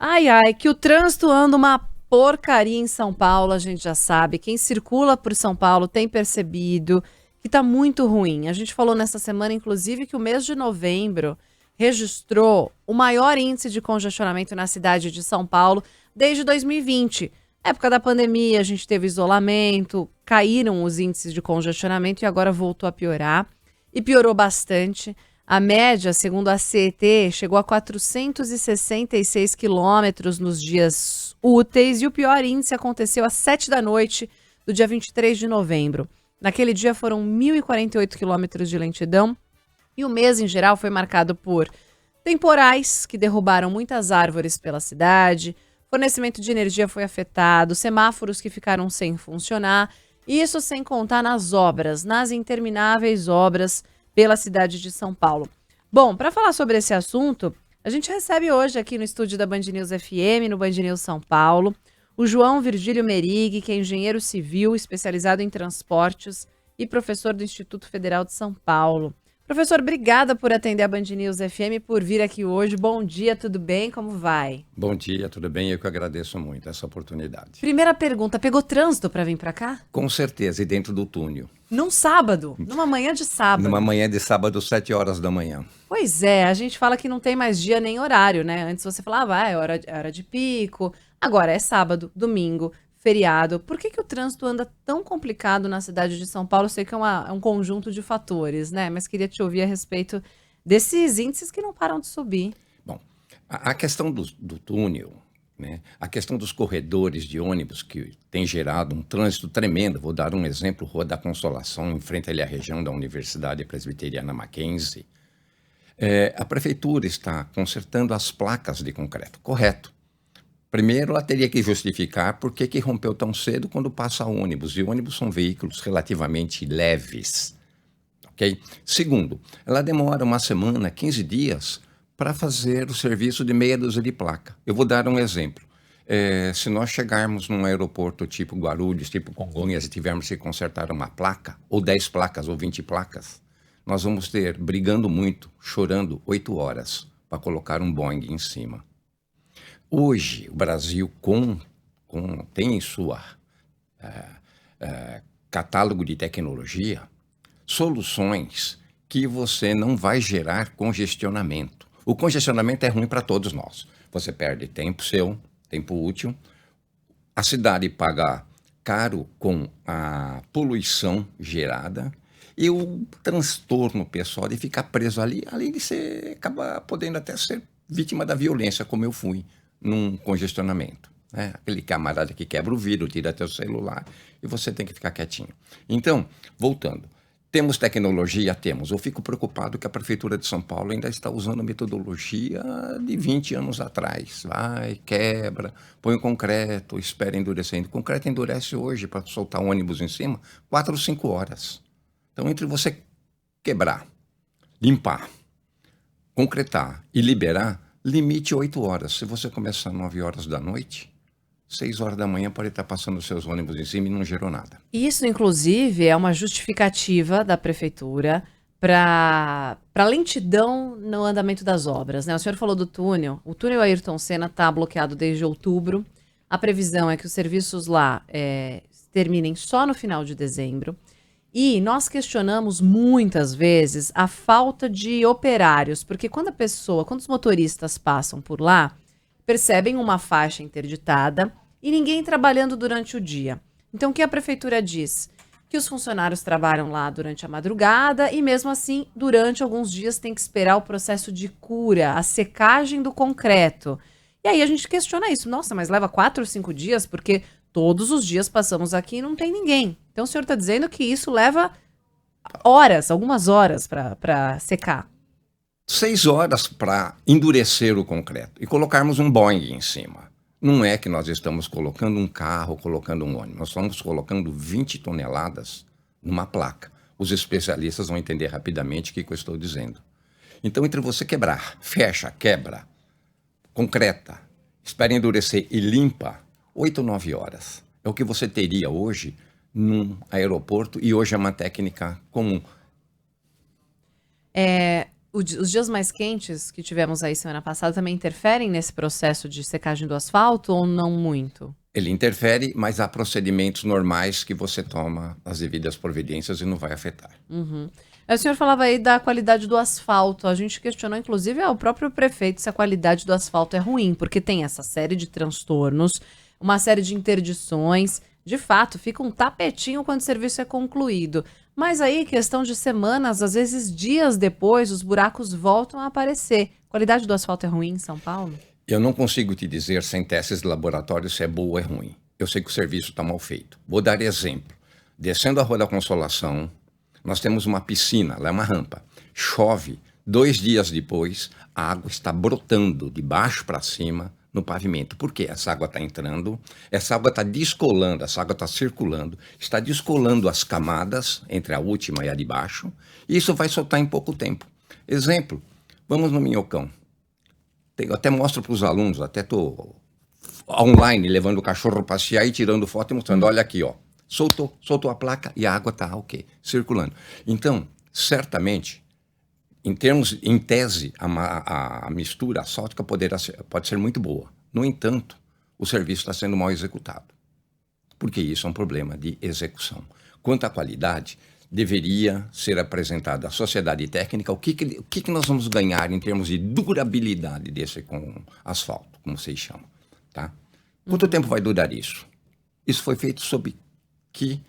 Ai, ai, que o trânsito anda uma porcaria em São Paulo, a gente já sabe. Quem circula por São Paulo tem percebido que tá muito ruim. A gente falou nessa semana, inclusive, que o mês de novembro registrou o maior índice de congestionamento na cidade de São Paulo desde 2020. Época da pandemia, a gente teve isolamento, caíram os índices de congestionamento e agora voltou a piorar. E piorou bastante. A média, segundo a CET, chegou a 466 quilômetros nos dias úteis e o pior índice aconteceu às 7 da noite do dia 23 de novembro. Naquele dia foram 1.048 quilômetros de lentidão e o mês em geral foi marcado por temporais que derrubaram muitas árvores pela cidade, fornecimento de energia foi afetado, semáforos que ficaram sem funcionar, isso sem contar nas obras, nas intermináveis obras pela cidade de São Paulo. Bom, para falar sobre esse assunto, a gente recebe hoje aqui no estúdio da Band News FM, no Band News São Paulo, o João Virgílio Merig, que é engenheiro civil, especializado em transportes e professor do Instituto Federal de São Paulo. Professor, obrigada por atender a Band News FM, por vir aqui hoje. Bom dia, tudo bem? Como vai? Bom dia, tudo bem? Eu que agradeço muito essa oportunidade. Primeira pergunta, pegou trânsito para vir para cá? Com certeza, e dentro do túnel. Num sábado, numa manhã de sábado. Numa manhã de sábado, 7 horas da manhã. Pois é, a gente fala que não tem mais dia nem horário, né? Antes você falava, é hora de pico. Agora é sábado, domingo, feriado. Por que o trânsito anda tão complicado na cidade de São Paulo? Eu sei que é um conjunto de fatores, né? Mas queria te ouvir a respeito desses índices que não param de subir. Bom, a questão do túnel, né? A questão dos corredores de ônibus que tem gerado um trânsito tremendo. Vou dar um exemplo, Rua da Consolação, em frente ali à região da Universidade Presbiteriana Mackenzie. A prefeitura está consertando as placas de concreto, correto. Primeiro, ela teria que justificar por que rompeu tão cedo quando passa ônibus. E ônibus são veículos relativamente leves. Okay? Segundo, ela demora uma semana, 15 dias, para fazer o serviço de meia dúzia de placa. Eu vou dar um exemplo. Se nós chegarmos num aeroporto tipo Guarulhos, tipo Congonhas, e tivermos que consertar uma placa, ou 10 placas, ou 20 placas, nós vamos ter, brigando muito, chorando 8 horas para colocar um Boeing em cima. Hoje, o Brasil tem em sua catálogo de tecnologia soluções que você não vai gerar congestionamento. O congestionamento é ruim para todos nós. Você perde tempo seu, tempo útil. A cidade paga caro com a poluição gerada e o transtorno pessoal de ficar preso ali, além de você acabar podendo até ser vítima da violência, como eu fui num congestionamento, né? Aquele camarada que quebra o vidro, tira teu celular e você tem que ficar quietinho. Então, voltando, temos tecnologia? Temos. Eu fico preocupado que a Prefeitura de São Paulo ainda está usando metodologia de 20 anos atrás. Vai, quebra, põe o concreto, espera endurecendo. O concreto endurece hoje para soltar um ônibus em cima 4 ou 5 horas. Então, entre você quebrar, limpar, concretar e liberar, limite 8 horas. Se você começar 9 horas da noite, 6 horas da manhã pode estar passando os seus ônibus em cima e não gerou nada. Isso, inclusive, é uma justificativa da prefeitura para lentidão no andamento das obras, né? O senhor falou do túnel. O túnel Ayrton Senna está bloqueado desde outubro. A previsão é que os serviços lá terminem só no final de dezembro. E nós questionamos muitas vezes a falta de operários, porque quando os motoristas passam por lá, percebem uma faixa interditada e ninguém trabalhando durante o dia. Então, o que a prefeitura diz? Que os funcionários trabalham lá durante a madrugada e, mesmo assim, durante alguns dias tem que esperar o processo de cura, a secagem do concreto. E aí a gente questiona isso. Nossa, mas leva 4 ou 5 dias porque todos os dias passamos aqui e não tem ninguém. Então, o senhor está dizendo que isso leva horas, algumas horas para secar. 6 horas para endurecer o concreto e colocarmos um Boeing em cima. Não é que nós estamos colocando um carro, colocando um ônibus. Nós estamos colocando 20 toneladas numa placa. Os especialistas vão entender rapidamente o que eu estou dizendo. Então, entre você quebrar, fecha, quebra, concreta, espera endurecer e limpa, 8 ou 9 horas. É o que você teria hoje num aeroporto e hoje é uma técnica comum. os dias mais quentes que tivemos aí semana passada também interferem nesse processo de secagem do asfalto ou não muito? Ele interfere, mas há procedimentos normais que você toma as devidas providências e não vai afetar. Uhum. Aí o senhor falava aí da qualidade do asfalto. A gente questionou, inclusive, ao próprio prefeito se a qualidade do asfalto é ruim, porque tem essa série de transtornos, uma série de interdições. De fato, fica um tapetinho quando o serviço é concluído. Mas aí, questão de semanas, às vezes dias depois, os buracos voltam a aparecer. A qualidade do asfalto é ruim em São Paulo? Eu não consigo te dizer sem testes de laboratório se é boa ou é ruim. Eu sei que o serviço está mal feito. Vou dar exemplo. Descendo a Rua da Consolação, nós temos uma piscina, lá é uma rampa. Chove, 2 dias depois, a água está brotando de baixo para cima no pavimento. Por quê? Essa água está entrando, essa água está descolando, essa água está circulando, está descolando as camadas entre a última e a de baixo, e isso vai soltar em pouco tempo. Exemplo, vamos no Minhocão. Eu até mostro para os alunos, até estou online levando o cachorro passear e tirando foto e mostrando, olha aqui, ó. Soltou a placa e a água está o quê? Circulando. Então, certamente, em tese, a mistura asfáltica pode ser muito boa. No entanto, o serviço está sendo mal executado. Porque isso é um problema de execução. Quanto à qualidade, deveria ser apresentado à sociedade técnica o que nós vamos ganhar em termos de durabilidade desse com asfalto, como vocês chamam. Tá? Quanto tempo vai durar isso? Isso foi feito sob que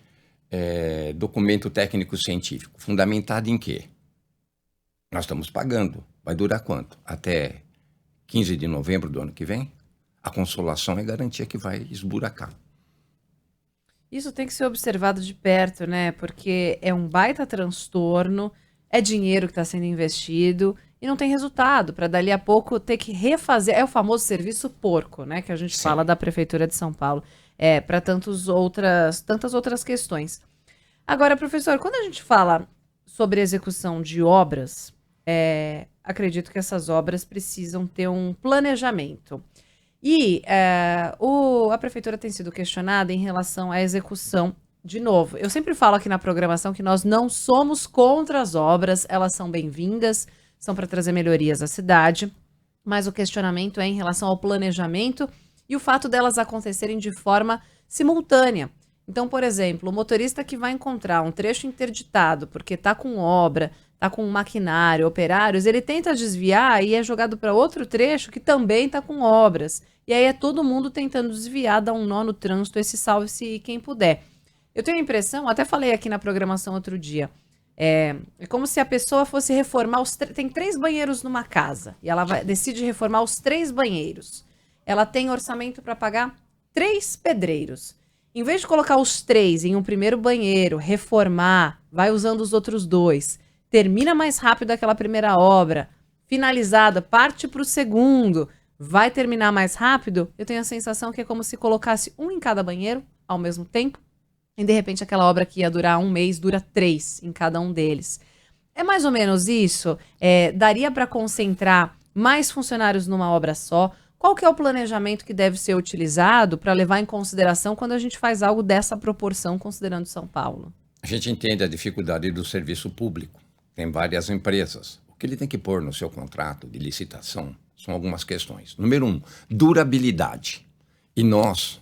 documento técnico científico? Fundamentado em quê? Nós estamos pagando. Vai durar quanto? Até 15 de novembro do ano que vem? A Consolação é garantia que vai esburacar. Isso tem que ser observado de perto, né? Porque é um baita transtorno, é dinheiro que está sendo investido e não tem resultado para dali a pouco ter que refazer. É o famoso serviço porco, né? Que a gente fala da Prefeitura de São Paulo. Para tantas outras questões. Agora, professor, quando a gente fala sobre execução de obras, acredito que essas obras precisam ter um planejamento. E a prefeitura tem sido questionada em relação à execução. De novo, eu sempre falo aqui na programação que nós não somos contra as obras, elas são bem-vindas, são para trazer melhorias à cidade, mas o questionamento é em relação ao planejamento e o fato delas acontecerem de forma simultânea. Então, por exemplo, o motorista que vai encontrar um trecho interditado porque está com obra, está com maquinário, operários, ele tenta desviar e é jogado para outro trecho que também está com obras. E aí é todo mundo tentando desviar, dar um nó no trânsito, esse salve-se quem puder. Eu tenho a impressão, até falei aqui na programação outro dia, é como se a pessoa fosse reformar tem 3 banheiros numa casa e ela decide reformar os 3 banheiros. Ela tem orçamento para pagar 3 pedreiros. Em vez de colocar os 3 em um primeiro banheiro, reformar, vai usando os outros 2, termina mais rápido aquela primeira obra, finalizada, parte para o segundo, vai terminar mais rápido, eu tenho a sensação que é como se colocasse um em cada banheiro ao mesmo tempo, e de repente aquela obra que ia durar 1 mês, dura 3 em cada um deles. É mais ou menos isso? Daria para concentrar mais funcionários numa obra só? Qual que é o planejamento que deve ser utilizado para levar em consideração quando a gente faz algo dessa proporção, considerando São Paulo? A gente entende a dificuldade do serviço público. Tem várias empresas. O que ele tem que pôr no seu contrato de licitação são algumas questões. Número 1, durabilidade. E nós,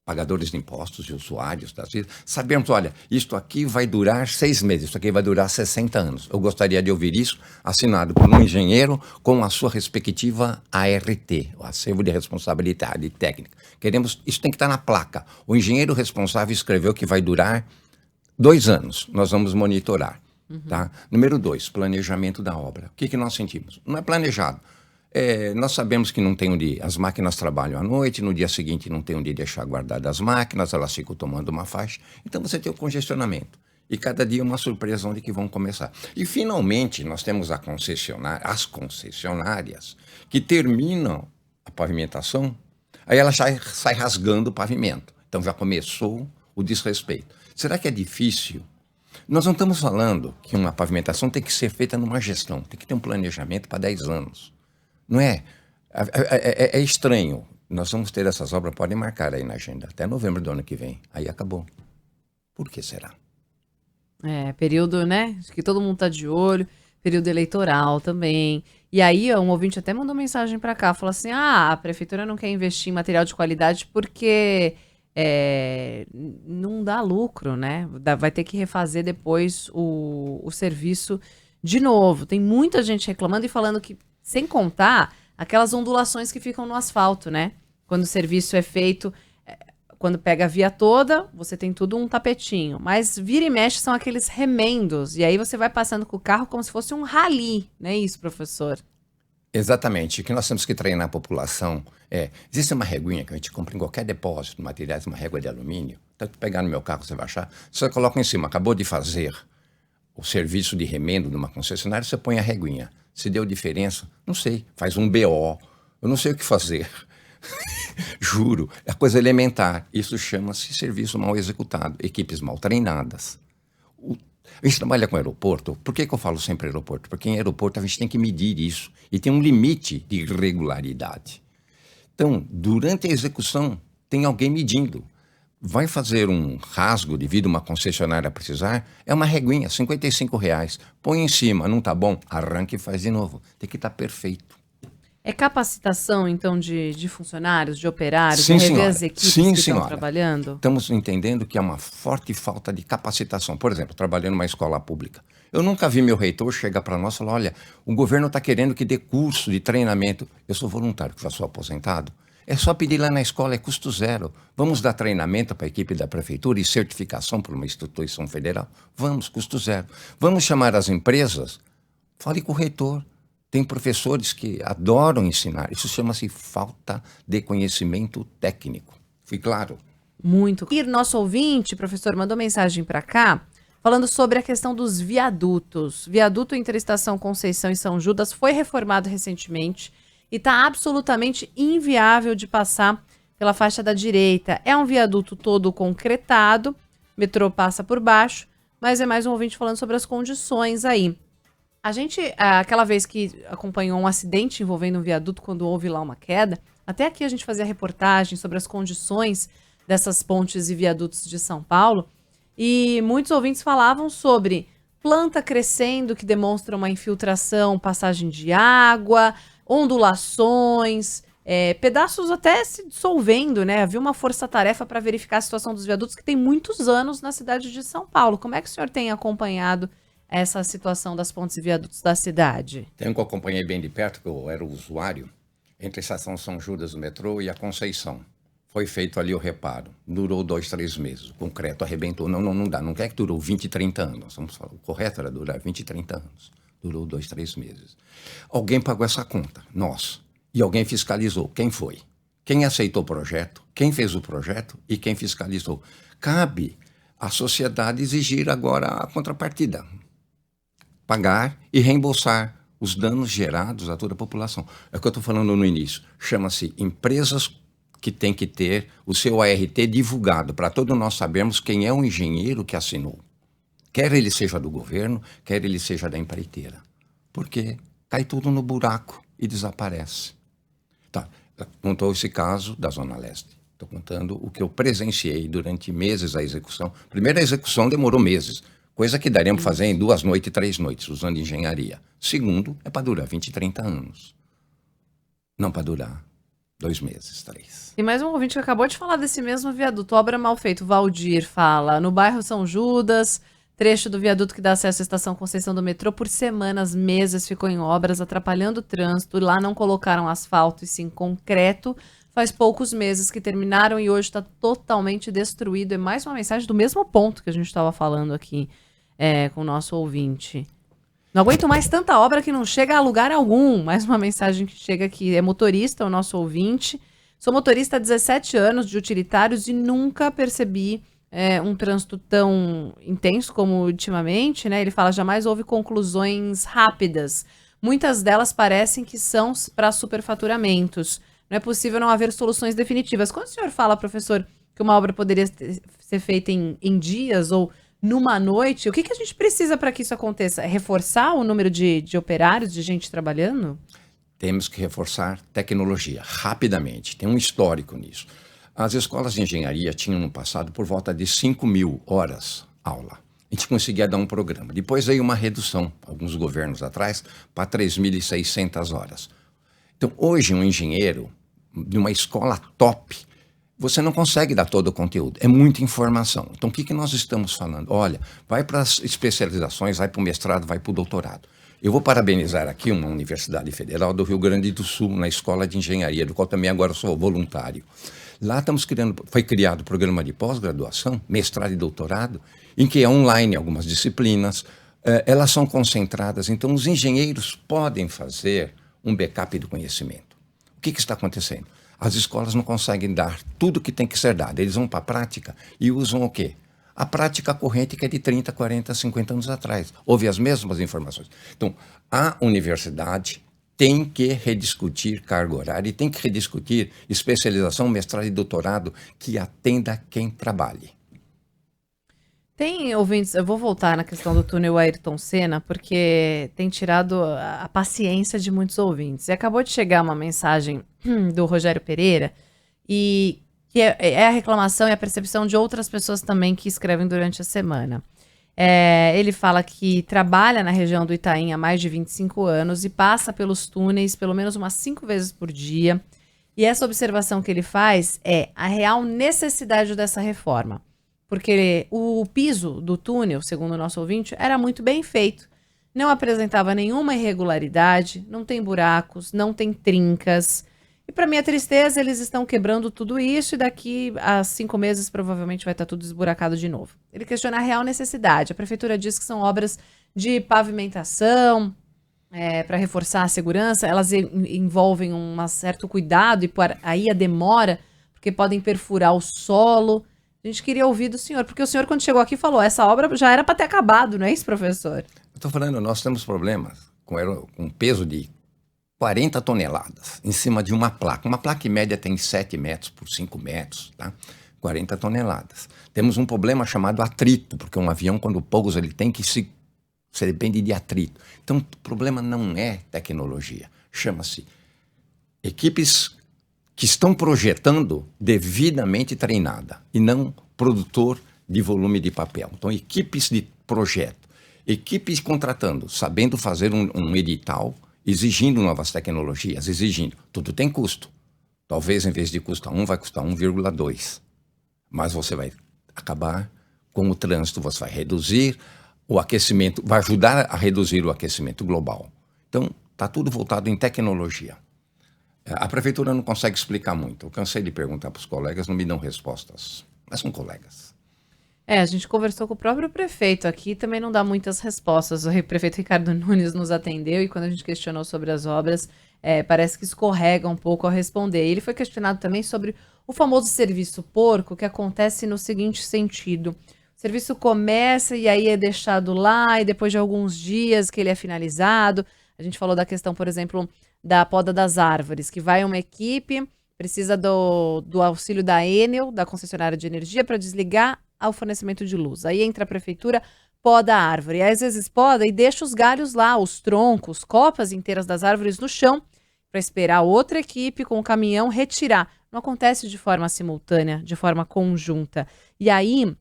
pagadores de impostos e usuários das vidas, sabemos, olha, isto aqui vai durar 6 meses, isso aqui vai durar 60 anos. Eu gostaria de ouvir isso assinado por um engenheiro com a sua respectiva ART, o Acervo de Responsabilidade Técnica. Isso tem que estar na placa. O engenheiro responsável escreveu que vai durar 2 anos. Nós vamos monitorar. Tá? Número 2, planejamento da obra. O que nós sentimos? Não é planejado. Nós sabemos que não tem onde... As máquinas trabalham à noite, no dia seguinte não tem onde deixar guardadas as máquinas, elas ficam tomando uma faixa. Então você tem o congestionamento. E cada dia uma surpresa onde que vão começar. E finalmente nós temos as concessionárias que terminam a pavimentação, aí ela já sai rasgando o pavimento. Então já começou o desrespeito. Será que é difícil? Nós não estamos falando que uma pavimentação tem que ser feita numa gestão, tem que ter um planejamento para 10 anos. Não é? É estranho. Nós vamos ter essas obras, podem marcar aí na agenda, até novembro do ano que vem. Aí acabou. Por que será? Período, né? Acho que todo mundo está de olho. período eleitoral também. E aí, um ouvinte até mandou mensagem para cá, falou assim, a prefeitura não quer investir em material de qualidade porque não dá lucro, né? Vai ter que refazer depois o serviço de novo. Tem muita gente reclamando e falando que, sem contar, aquelas ondulações que ficam no asfalto, né? Quando o serviço é feito, quando pega a via toda, você tem tudo um tapetinho. Mas vira e mexe são aqueles remendos. E aí você vai passando com o carro como se fosse um rally. Não é isso, professor? Exatamente. O que nós temos que treinar a população existe uma reguinha que a gente compra em qualquer depósito de materiais, uma régua de alumínio. Então, pegar no meu carro, você vai achar, você coloca em cima, acabou de fazer o serviço de remendo numa concessionária, você põe a reguinha. Se deu diferença, não sei, faz um BO, eu não sei o que fazer. Juro, é coisa elementar. Isso chama-se serviço mal executado, equipes mal treinadas. A gente trabalha com aeroporto. Por que eu falo sempre aeroporto? Porque em aeroporto a gente tem que medir isso e tem um limite de irregularidade. Então, durante a execução, tem alguém medindo. Vai fazer um rasgo devido a uma concessionária precisar, é uma reguinha, R$55. Põe em cima, não tá bom? Arranca e faz de novo. Tem que estar perfeito. É capacitação, então, de funcionários, de operários, Sim, de rever senhora. as equipes Sim, que senhora. estão trabalhando? Estamos entendendo que há uma forte falta de capacitação. Por exemplo, trabalhando numa escola pública. Eu nunca vi meu reitor chegar para nós e falar, olha, o governo está querendo que dê curso de treinamento. Eu sou voluntário, que já sou aposentado. É só pedir lá na escola, é custo zero. Vamos dar treinamento para a equipe da prefeitura e certificação por uma instituição federal? Vamos, custo zero. Vamos chamar as empresas? Fale com o reitor. Tem professores que adoram ensinar. Isso chama-se falta de conhecimento técnico. Fui claro? Muito. E nosso ouvinte, professor, mandou mensagem para cá, falando sobre a questão dos viadutos. Viaduto Interestação Conceição e São Judas foi reformado recentemente e está absolutamente inviável de passar pela faixa da direita. É um viaduto todo concretado, metrô passa por baixo, mas é mais um ouvinte falando sobre as condições aí. A gente, aquela vez que acompanhou um acidente envolvendo um viaduto, quando houve lá uma queda, até aqui a gente fazia reportagem sobre as condições dessas pontes e viadutos de São Paulo, e muitos ouvintes falavam sobre planta crescendo que demonstra uma infiltração, passagem de água, ondulações, pedaços até se dissolvendo, né? Havia uma força-tarefa para verificar a situação dos viadutos que tem muitos anos na cidade de São Paulo. Como é que o senhor tem acompanhado essa situação das pontes e viadutos da cidade? Tenho que acompanhei bem de perto, que eu era o usuário, entre a estação São Judas do metrô e a Conceição. Foi feito ali o reparo. Durou 2, 3 meses. O concreto arrebentou. Não dá. Não quer que durou 20, 30 anos. Vamos falar. O correto era durar 20, 30 anos. Durou 2, 3 meses. Alguém pagou essa conta. Nós. E alguém fiscalizou. Quem foi? Quem aceitou o projeto? Quem fez o projeto? E quem fiscalizou? Cabe à sociedade exigir agora a contrapartida. Pagar e reembolsar os danos gerados a toda a população. É o que eu estou falando no início. Chama-se empresas que tem que ter o seu ART divulgado para todos nós sabermos quem é o engenheiro que assinou. Quer ele seja do governo, quer ele seja da empreiteira. Porque cai tudo no buraco e desaparece. Tá, contou esse caso da Zona Leste. Estou contando o que eu presenciei durante meses a execução. Primeiro, a execução demorou meses. Coisa que daríamos fazer em 2 noites, 3 noites, usando engenharia. Segundo, é para durar 20, 30 anos. Não para durar 2 meses, 3. E mais um ouvinte que acabou de falar desse mesmo viaduto, obra mal feita. O Valdir fala, no bairro São Judas, trecho do viaduto que dá acesso à estação Conceição do metrô, por semanas, meses, ficou em obras, atrapalhando o trânsito. Lá não colocaram asfalto e sim concreto. Faz poucos meses que terminaram e hoje está totalmente destruído. É mais uma mensagem do mesmo ponto que a gente estava falando aqui com o nosso ouvinte. Não aguento mais tanta obra que não chega a lugar algum. Mais uma mensagem que chega aqui. É motorista, o nosso ouvinte. Sou motorista há 17 anos de utilitários e nunca percebi um trânsito tão intenso como ultimamente, né? Ele fala, jamais houve conclusões rápidas. Muitas delas parecem que são para superfaturamentos. Não é possível não haver soluções definitivas. Quando o senhor fala, professor, que uma obra poderia ser feita em dias ou numa noite, o que a gente precisa para que isso aconteça? É reforçar o número de operários, de gente trabalhando? Temos que reforçar tecnologia, rapidamente. Tem um histórico nisso. As escolas de engenharia tinham no passado por volta de 5.000 horas aula. A gente conseguia dar um programa. Depois veio uma redução, alguns governos atrás, para 3.600 horas. Então, hoje, um engenheiro de uma escola top, você não consegue dar todo o conteúdo. É muita informação. Então, o que nós estamos falando? Olha, vai para as especializações, vai para o mestrado, vai para o doutorado. Eu vou parabenizar aqui uma Universidade Federal do Rio Grande do Sul, na Escola de Engenharia, do qual também agora sou voluntário. Lá foi criado o programa de pós-graduação, mestrado e doutorado, em que é online algumas disciplinas, elas são concentradas, então os engenheiros podem fazer um backup do conhecimento. O que está acontecendo? As escolas não conseguem dar tudo que tem que ser dado, eles vão para a prática e usam o quê? A prática corrente que é de 30, 40, 50 anos atrás. Houve as mesmas informações. Então, a universidade tem que rediscutir carga horária e tem que rediscutir especialização, mestrado e doutorado que atenda quem trabalhe. Tem ouvintes, eu vou voltar na questão do túnel Ayrton Senna, porque tem tirado a paciência de muitos ouvintes. E acabou de chegar uma mensagem do Rogério Pereira, e que é a reclamação e a percepção de outras pessoas também que escrevem durante a semana. Ele fala que trabalha na região do Itaim há mais de 25 anos e passa pelos túneis pelo menos umas 5 vezes por dia. E essa observação que ele faz é a real necessidade dessa reforma. Porque o piso do túnel, segundo o nosso ouvinte, era muito bem feito. Não apresentava nenhuma irregularidade, não tem buracos, não tem trincas. E para minha tristeza, eles estão quebrando tudo isso e daqui a 5 meses provavelmente vai estar tudo esburacado de novo. Ele questiona a real necessidade. A prefeitura diz que são obras de pavimentação, para reforçar a segurança. Elas envolvem um certo cuidado e por aí a demora, porque podem perfurar o solo. A gente queria ouvir do senhor, porque o senhor, quando chegou aqui, falou, essa obra já era para ter acabado, não é isso, professor? Eu estou falando, nós temos problemas com peso de 40 toneladas em cima de uma placa. Uma placa em média tem 7 metros por 5 metros, tá? 40 toneladas. Temos um problema chamado atrito, porque um avião, quando pousa, ele tem que se depende de atrito. Então, o problema não é tecnologia, chama-se equipes que estão projetando devidamente treinada e não produtor de volume de papel. Então, equipes de projeto, equipes contratando, sabendo fazer um edital, exigindo novas tecnologias, exigindo. Tudo tem custo. Talvez, em vez de custar 1, vai custar 1,2. Mas você vai acabar com o trânsito, você vai reduzir o aquecimento, vai ajudar a reduzir o aquecimento global. Então, está tudo voltado em tecnologia. A prefeitura não consegue explicar muito. Eu cansei de perguntar para os colegas, não me dão respostas. Mas são colegas. A gente conversou com o próprio prefeito aqui, também não dá muitas respostas. O prefeito Ricardo Nunes nos atendeu e quando a gente questionou sobre as obras, parece que escorrega um pouco ao responder. Ele foi questionado também sobre o famoso serviço porco, que acontece no seguinte sentido. O serviço começa e aí é deixado lá e depois de alguns dias que ele é finalizado. A gente falou da questão, por exemplo, da poda das árvores, que vai uma equipe, precisa do auxílio da Enel, da concessionária de energia, para desligar ao fornecimento de luz. Aí entra a prefeitura, poda a árvore. Aí, às vezes poda e deixa os galhos lá, os troncos, copas inteiras das árvores no chão, para esperar outra equipe com o caminhão retirar. Não acontece de forma simultânea, de forma conjunta. E aí,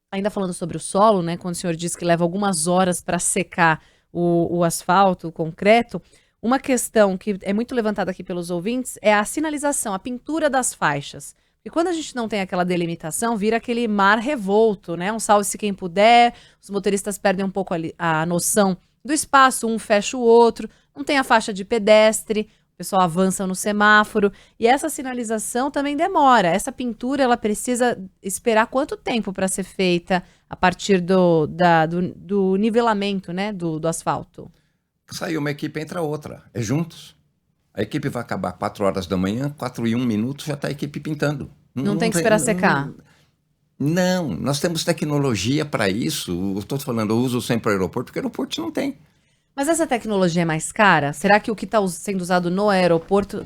ainda falando sobre o solo, né, quando o senhor diz que leva algumas horas para secar o asfalto, o concreto, uma questão que é muito levantada aqui pelos ouvintes é a sinalização, a pintura das faixas. Porque quando a gente não tem aquela delimitação, vira aquele mar revolto, né? Um salve-se quem puder, os motoristas perdem um pouco a noção do espaço, um fecha o outro, não tem a faixa de pedestre, o pessoal avança no semáforo, e essa sinalização também demora. Essa pintura, ela precisa esperar quanto tempo para ser feita a partir do nivelamento, né, do asfalto? Saiu uma equipe, entra outra, é juntos. A equipe vai acabar 4 horas da manhã, 4 e 1 minuto, já está a equipe pintando. Não tem que esperar secar? Não, nós temos tecnologia para isso. Eu estou falando, eu uso sempre o aeroporto, porque o aeroporto não tem. Mas essa tecnologia é mais cara? Será que o que está sendo usado no aeroporto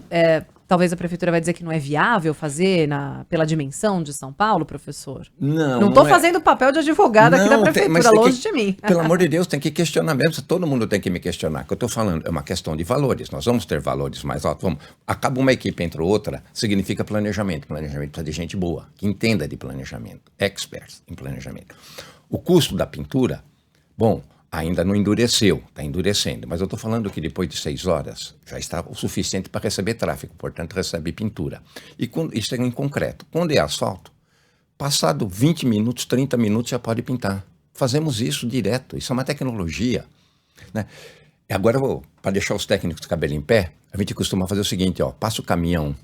talvez a prefeitura vai dizer que não é viável fazer pela dimensão de São Paulo, professor? Não estou fazendo o papel de advogada aqui da prefeitura, longe de mim. Pelo amor de Deus, tem que questionar mesmo. Todo mundo tem que me questionar. O que eu estou falando é uma questão de valores. Nós vamos ter valores mais altos. Acaba uma equipe entre outra, significa planejamento. Planejamento precisa de gente boa, que entenda de planejamento, experts em planejamento. O custo da pintura, bom, ainda não endureceu, está endurecendo, mas eu estou falando que depois de 6 horas já está o suficiente para receber tráfego, portanto recebe pintura. E isso é em concreto. Quando é asfalto, passado 20 minutos, 30 minutos já pode pintar. Fazemos isso direto, isso é uma tecnologia, né? E agora, para deixar os técnicos de cabelo em pé, a gente costuma fazer o seguinte, passa o caminhão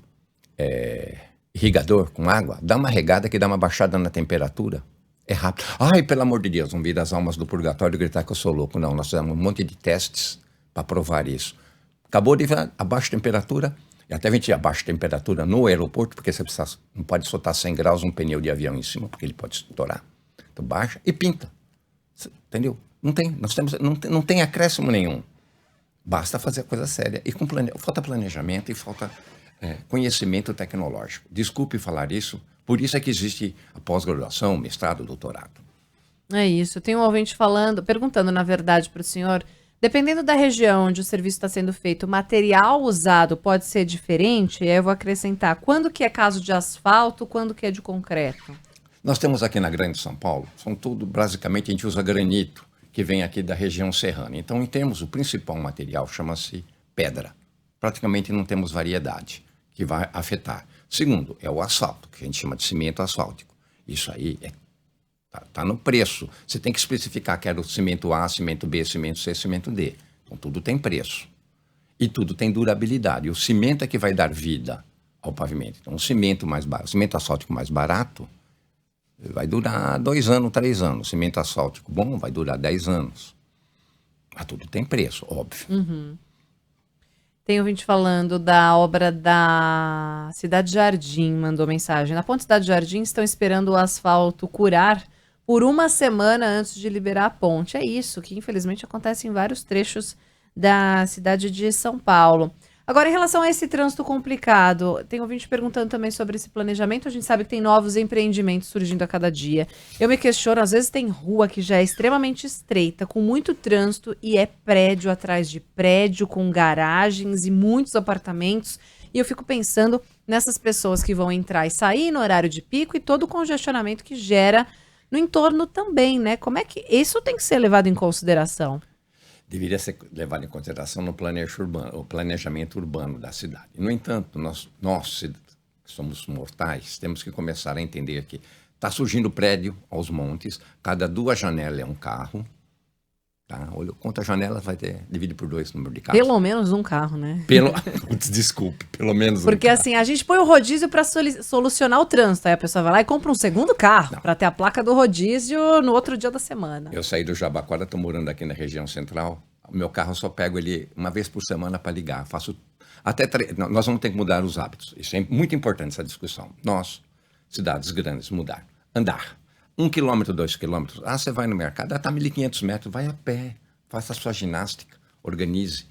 irrigador com água, dá uma regada que dá uma baixada na temperatura. É rápido. Ai, pelo amor de Deus, não vir as almas do purgatório e gritar que eu sou louco. Não, nós fizemos um monte de testes para provar isso. Acabou de ver a baixa temperatura, e até a gente abaixa a temperatura no aeroporto, porque você não pode soltar 100 graus um pneu de avião em cima, porque ele pode estourar. Então baixa e pinta. Entendeu? Não tem acréscimo nenhum. Basta fazer a coisa séria. E falta planejamento e falta conhecimento tecnológico. Desculpe falar isso, por isso é que existe a pós-graduação, mestrado, doutorado. É isso. Tem um ouvinte perguntando, na verdade, para o senhor, dependendo da região onde o serviço está sendo feito, o material usado pode ser diferente? E aí eu vou acrescentar, quando que é caso de asfalto, quando que é de concreto? Nós temos aqui na Grande São Paulo, basicamente a gente usa granito, que vem aqui da região serrana. Então, em termos, o principal material chama-se pedra. Praticamente não temos variedade que vai afetar. Segundo, é o asfalto, que a gente chama de cimento asfáltico. Isso aí tá no preço. Você tem que especificar que era o cimento A, cimento B, cimento C, cimento D. Então, tudo tem preço. E tudo tem durabilidade. O cimento é que vai dar vida ao pavimento. Então, o cimento asfáltico mais barato vai durar 2 anos, 3 anos. O cimento asfáltico bom vai durar 10 anos. Mas tudo tem preço, óbvio. Uhum. Tem ouvinte falando da obra da Cidade Jardim, mandou mensagem. Na Ponte Cidade Jardim estão esperando o asfalto curar por 1 semana antes de liberar a ponte. É isso que infelizmente acontece em vários trechos da cidade de São Paulo. Agora, em relação a esse trânsito complicado, tem ouvinte perguntando também sobre esse planejamento. A gente sabe que tem novos empreendimentos surgindo a cada dia. Eu me questiono, às vezes tem rua que já é extremamente estreita, com muito trânsito, e é prédio atrás de prédio, com garagens e muitos apartamentos. E eu fico pensando nessas pessoas que vão entrar e sair no horário de pico e todo o congestionamento que gera no entorno também, né? Como é que isso tem que ser levado em consideração? Deveria ser levado em consideração no planejamento urbano da cidade. No entanto, nós que somos mortais, temos que começar a entender que está surgindo prédio aos montes, cada 2 janelas é um carro. Tá? Quantas janelas vai ter? Divide por 2 o número de carros. Pelo menos um carro, né? Desculpe, pelo menos um Porque carro. assim, a gente põe o rodízio para solucionar o trânsito. Aí a pessoa vai lá e compra um segundo carro para ter a placa do rodízio no outro dia da semana. Eu saí do Jabaquara, estou morando aqui na região central. O meu carro eu só pego ele uma vez por semana para ligar. Nós vamos ter que mudar os hábitos. Isso é muito importante, essa discussão. Nós, cidades grandes, mudar. Andar. 1 quilômetro, 2 quilômetros. Você vai no mercado, está 1.500 metros, vai a pé, faça a sua ginástica, organize.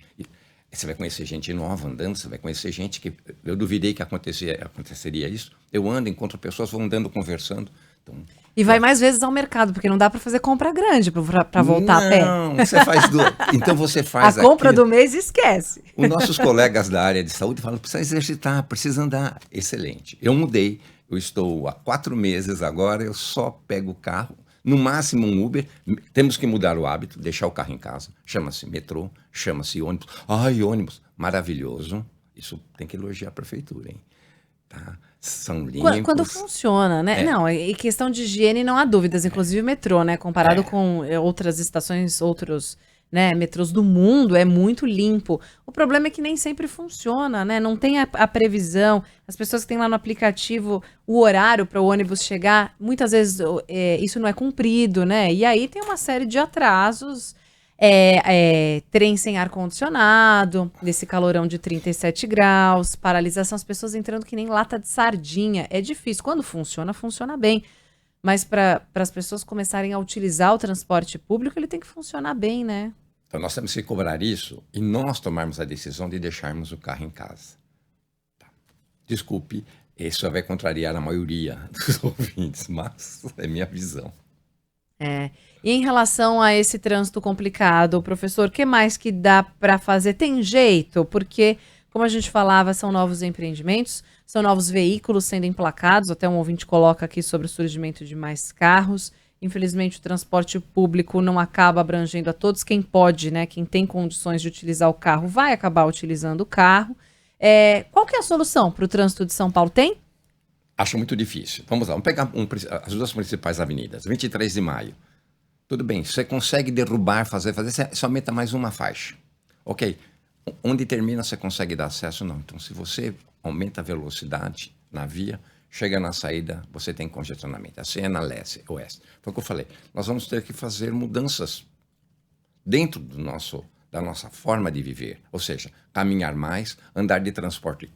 Você vai conhecer gente nova andando, você vai conhecer gente que eu duvidei que aconteceria isso. Eu ando, encontro pessoas, vou andando, conversando. Então, e vai mais vezes ao mercado, porque não dá para fazer compra grande para voltar a pé. Não, você faz Então você faz a compra do mês, esquece. Os nossos colegas da área de saúde falam, precisa exercitar, precisa andar. Excelente. Eu mudei. Eu estou há 4 meses agora, eu só pego o carro, no máximo um Uber. Temos que mudar o hábito, deixar o carro em casa. Chama-se metrô, chama-se ônibus. Ai, ônibus, maravilhoso. Isso tem que elogiar a prefeitura, hein? Tá? São limpos. Quando funciona, né? Não, em questão de higiene não há dúvidas, inclusive o metrô, né? Comparado com outras estações, outros... metrôs do mundo, é muito limpo. O problema é que nem sempre funciona, né? Não tem a previsão. As pessoas que têm lá no aplicativo o horário para o ônibus chegar, muitas vezes isso não é cumprido, né? E aí tem uma série de atrasos. Trem sem ar-condicionado, desse calorão de 37 graus, paralisação, as pessoas entrando que nem lata de sardinha. É difícil. Quando funciona, funciona bem. Mas para as pessoas começarem a utilizar o transporte público, ele tem que funcionar bem, né? Então nós temos que cobrar isso e nós tomarmos a decisão de deixarmos o carro em casa. Tá. Desculpe, isso vai contrariar a maioria dos ouvintes, mas é minha visão. E em relação a esse trânsito complicado, professor, o que mais que dá para fazer? Tem jeito? Porque, como a gente falava, são novos empreendimentos, são novos veículos sendo emplacados, até um ouvinte coloca aqui sobre o surgimento de mais carros. Infelizmente, o transporte público não acaba abrangendo a todos. Quem pode, né, quem tem condições de utilizar o carro, vai acabar utilizando o carro. Qual que é a solução para o trânsito de São Paulo? Tem? Acho muito difícil. Vamos lá, vamos pegar as duas principais avenidas. 23 de maio. Tudo bem, você consegue derrubar, fazer, você só aumenta mais uma faixa. Ok, onde termina você consegue dar acesso? Não. Então, se você aumenta a velocidade na via, chega na saída, você tem congestionamento. Assim é na leste, oeste. Foi o que eu falei. Nós vamos ter que fazer mudanças dentro da nossa forma de viver. Ou seja, caminhar mais, andar de transporte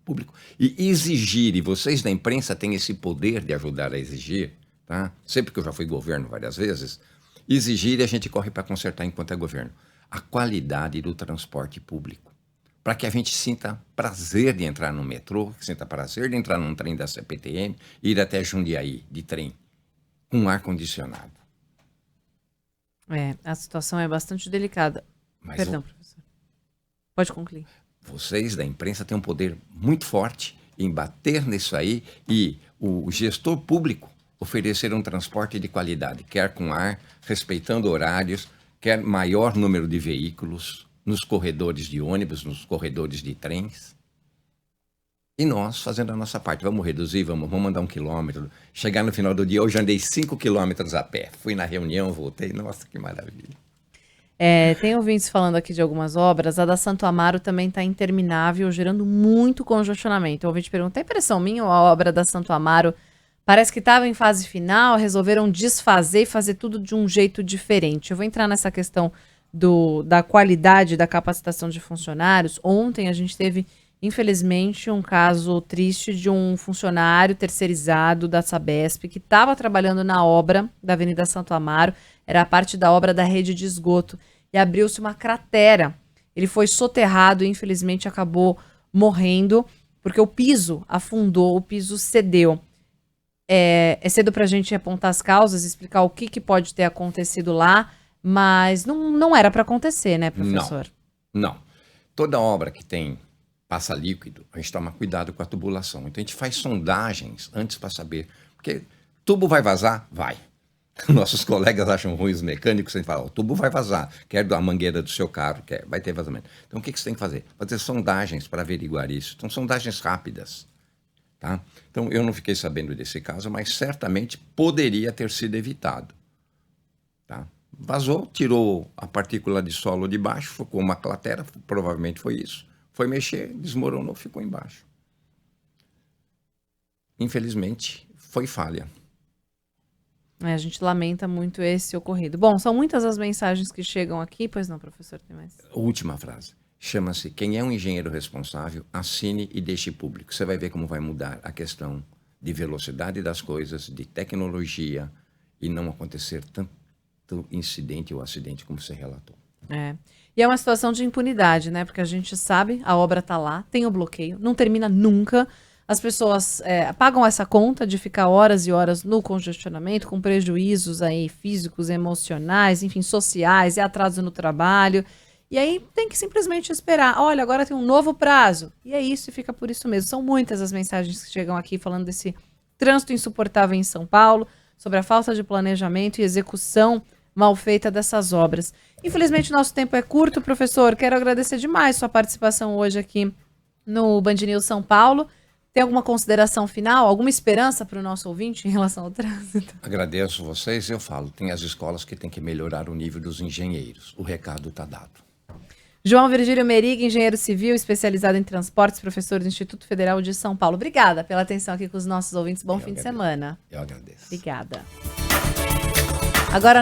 público e exigir, e vocês da imprensa têm esse poder de ajudar a exigir, tá? Sempre que eu já fui governo várias vezes, exigir e a gente corre para consertar enquanto é governo. A qualidade do transporte público. Para que a gente sinta prazer de entrar no metrô, sinta prazer de entrar num trem da CPTM e ir até Jundiaí, de trem, com ar-condicionado. A situação é bastante delicada. Perdão, professor. Pode concluir. Vocês da imprensa têm um poder muito forte em bater nisso aí e o gestor público oferecer um transporte de qualidade, quer com ar, respeitando horários, quer maior número de veículos nos corredores de ônibus, nos corredores de trens. E nós fazendo a nossa parte. Vamos reduzir, vamos andar 1 quilômetro. Chegar no final do dia, hoje andei 5 quilômetros a pé. Fui na reunião, voltei. Nossa, que maravilha. Tem ouvintes falando aqui de algumas obras. A da Santo Amaro também está interminável, gerando muito congestionamento. O ouvinte pergunta, é impressão minha ou a obra da Santo Amaro parece que estava em fase final, resolveram desfazer e fazer tudo de um jeito diferente? Eu vou entrar nessa questão da qualidade da capacitação de funcionários. Ontem a gente teve, infelizmente, um caso triste de um funcionário terceirizado da Sabesp que estava trabalhando na obra da Avenida Santo Amaro, era a parte da obra da rede de esgoto, e abriu-se uma cratera. Ele foi soterrado e, infelizmente, acabou morrendo, porque o piso afundou, o piso cedeu. É cedo para a gente apontar as causas, explicar o que pode ter acontecido lá, mas não era para acontecer, né, professor? Não. Toda obra que tem passa líquido, a gente toma cuidado com a tubulação. Então a gente faz sondagens antes para saber. Porque tubo vai vazar? Vai. Nossos colegas acham ruim os mecânicos, a gente fala, o tubo vai vazar, quer da mangueira do seu carro, vai ter vazamento. Então o que você tem que fazer? Fazer sondagens para averiguar isso. Então sondagens rápidas. Tá? Então eu não fiquei sabendo desse caso, mas certamente poderia ter sido evitado. Tá? Vazou, tirou a partícula de solo de baixo, ficou uma cratera, provavelmente foi isso. Foi mexer, desmoronou, ficou embaixo. Infelizmente, foi falha. A gente lamenta muito esse ocorrido. Bom, são muitas as mensagens que chegam aqui, pois não, professor, tem mais? Última frase. Chama-se, quem é um engenheiro responsável, assine e deixe público. Você vai ver como vai mudar a questão de velocidade das coisas, de tecnologia, e não acontecer tanto incidente ou acidente como você relatou. E é uma situação de impunidade, né? Porque a gente sabe, a obra está lá, tem o bloqueio, não termina nunca. As pessoas pagam essa conta de ficar horas e horas no congestionamento, com prejuízos aí físicos, emocionais, enfim, sociais, e atraso no trabalho. E aí tem que simplesmente esperar. Olha, agora tem um novo prazo. E é isso, e fica por isso mesmo. São muitas as mensagens que chegam aqui falando desse trânsito insuportável em São Paulo, sobre a falta de planejamento e execução mal feita dessas obras. Infelizmente, nosso tempo é curto, professor. Quero agradecer demais sua participação hoje aqui no Band News São Paulo. Tem alguma consideração final, alguma esperança para o nosso ouvinte em relação ao trânsito? Agradeço vocês. Eu falo, tem as escolas que têm que melhorar o nível dos engenheiros. O recado está dado. João Virgílio Merig, engenheiro civil, especializado em transportes, professor do Instituto Federal de São Paulo. Obrigada pela atenção aqui com os nossos ouvintes. Bom fim de semana. Eu agradeço. Obrigada. Agora